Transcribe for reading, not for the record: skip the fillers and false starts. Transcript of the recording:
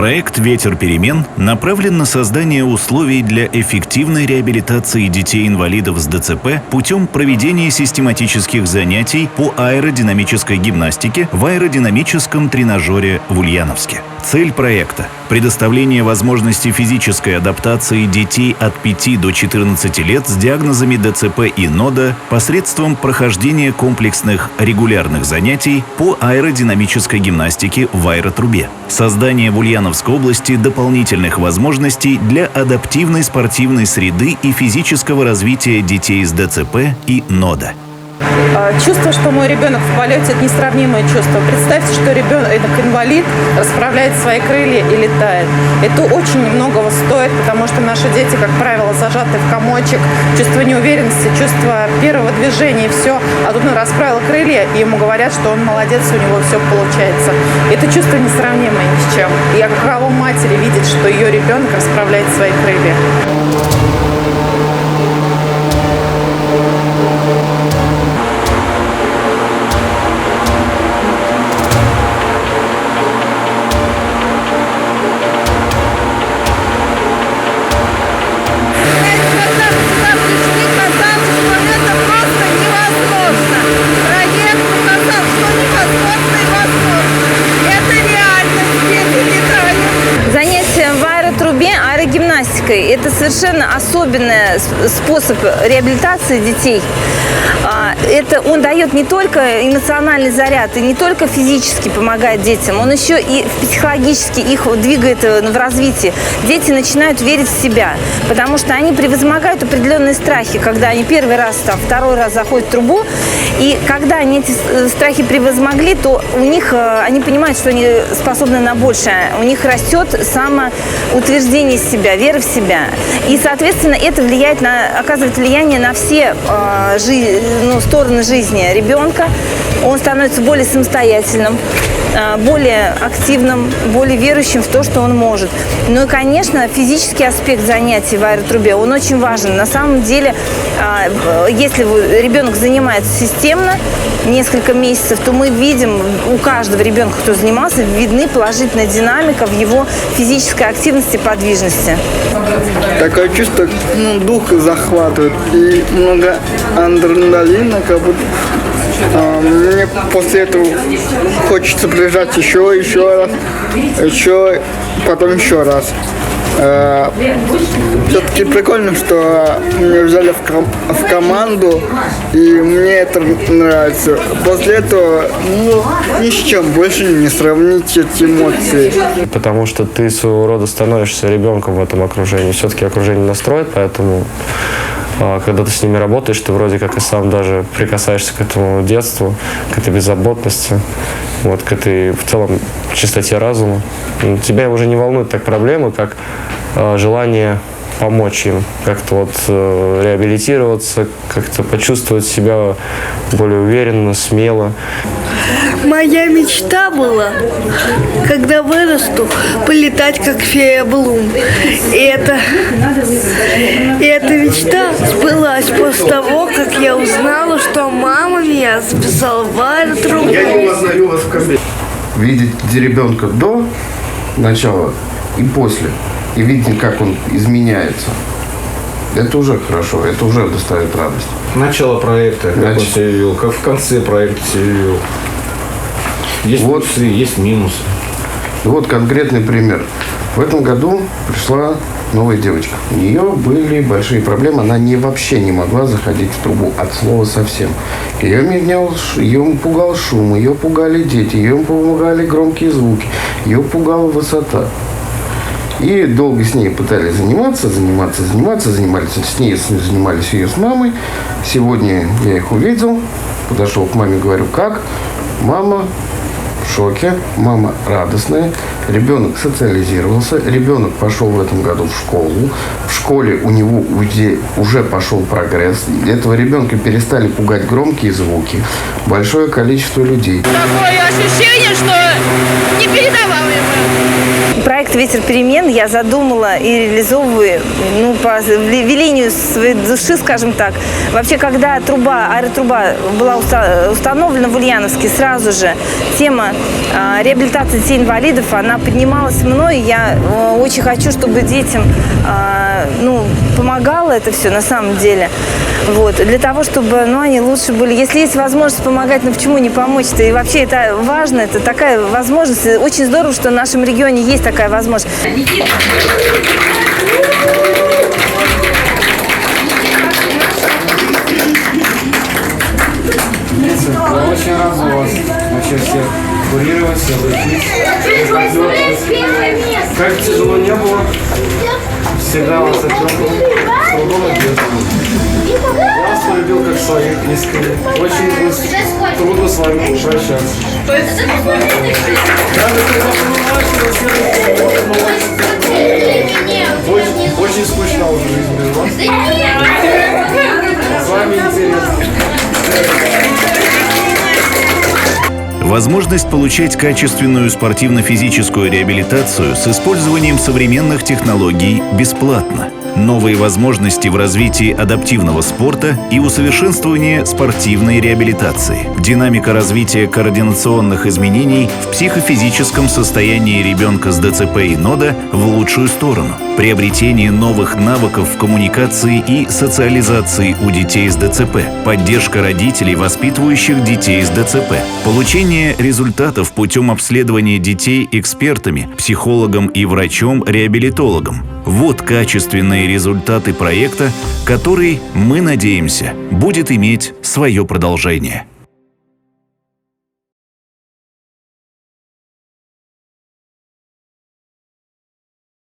Проект «Ветер перемен» направлен на создание условий для эффективной реабилитации детей-инвалидов с ДЦП путем проведения систематических занятий по аэродинамической гимнастике в аэродинамическом тренажере в Ульяновске. Цель проекта – предоставление возможности физической адаптации детей от 5 до 14 лет с диагнозами ДЦП и НОДА посредством прохождения комплексных регулярных занятий по аэродинамической гимнастике в аэротрубе. Создание в Ульяновской области дополнительных возможностей для адаптивной спортивной среды и физического развития детей с ДЦП и НОДА. Чувство, что мой ребенок в полете – это несравнимое чувство. Представьте, что ребенок-инвалид расправляет свои крылья и летает. Это очень многого стоит, потому что наши дети, как правило, зажаты в комочек, чувство неуверенности, чувство первого движения и все. А тут он расправил крылья, и ему говорят, что он молодец, у него все получается. Это чувство несравнимое ни с чем. И каково матери видеть, что ее ребенок расправляет свои крылья. Аэрогимнастикой. Это совершенно особенный способ реабилитации детей. Он дает не только эмоциональный заряд и не только физически помогает детям, он еще и психологически их двигает в развитии. Дети начинают верить в себя, потому что они превозмогают определенные страхи, когда они первый раз, второй раз заходят в трубу, и когда они эти страхи превозмогли, то у них, они понимают, что они способны на большее. У них растет самоутверждение себя, вера в себя. И, соответственно, это оказывает влияние на все стороны жизни ребенка. Он становится более самостоятельным, более активным, более верующим в то, что он может. Ну и, конечно, физический аспект занятий в аэротрубе, он очень важен. На самом деле, если ребенок занимается системно несколько месяцев, то мы видим у каждого ребенка, кто занимался, видны положительная динамика в его физической активности и подвижности. Такое чувство, дух захватывает и много адреналина, как будто. Мне после этого хочется прижать еще раз, потом еще раз. Все-таки прикольно, что меня взяли в команду, и мне это нравится. После этого ни с чем больше не сравнить эти эмоции. Потому что ты своего рода становишься ребенком в этом окружении. Все-таки окружение настроит, поэтому когда ты с ними работаешь, ты вроде как и сам даже прикасаешься к этому детству, к этой беззаботности, к этой в целом чистоте разума. Тебя уже не волнуют так проблемы, как желание помочь им, как-то реабилитироваться, как-то почувствовать себя более уверенно, смело. Моя мечта была, когда вырасту, полетать как фея Блум. И эта мечта сбылась после того, как я узнала, что мама меня записала в аэротрубу. Я не узнаю вас в кабине. Видеть ребенка до начала и после, и видеть, как он изменяется, это уже хорошо, это уже доставит радость. Начало проекта, как он себя вел, как в конце проекта себя вел. Есть плюсы, есть минусы. Вот конкретный пример. В этом году пришла новая девочка. У нее были большие проблемы. Она вообще не могла заходить в трубу от слова совсем. Ее пугал шум, ее пугали дети, ее пугали громкие звуки, ее пугала высота. И долго с ней пытались занимались ее с мамой. Сегодня я их увидел, подошел к маме, говорю, как? Мама в шоке, мама радостная, ребенок социализировался, ребенок пошел в этом году в школу. В школе у него уже пошел прогресс. Этого ребенка перестали пугать громкие звуки, большое количество людей. Такое ощущение, что непередаваемое. Проект «Ветер перемен» я задумала и реализовываю по велению своей души, скажем так. Вообще, когда аэротруба была установлена в Ульяновске, сразу же тема реабилитации детей-инвалидов, она она поднималась мной. Я очень хочу, чтобы детям помогало это все на самом деле. Вот. Для того, чтобы они лучше были. Если есть возможность помогать, почему не помочь-то? И вообще это важно, это такая возможность. И очень здорово, что в нашем регионе есть такая возможность. Я очень рад за вас. Вообще всех курировать, всех лечить. Как тяжело не было, всегда вас отвлекал. Трудом и детством. Я вас полюбил как своих искренне. Очень трудно с вами прощаться. Даже когда понимаешь, что очень скучно уже жизнь без вас. С вами интересно. Возможность получать качественную спортивно-физическую реабилитацию с использованием современных технологий бесплатно. Новые возможности в развитии адаптивного спорта и усовершенствование спортивной реабилитации. Динамика развития координационных изменений в психофизическом состоянии ребенка с ДЦП и НОДА в лучшую сторону. Приобретение новых навыков в коммуникации и социализации у детей с ДЦП. Поддержка родителей, воспитывающих детей с ДЦП. Получение результатов путем обследования детей экспертами, психологом и врачом-реабилитологом. Вот качественные результаты проекта, который, мы надеемся, будет иметь свое продолжение.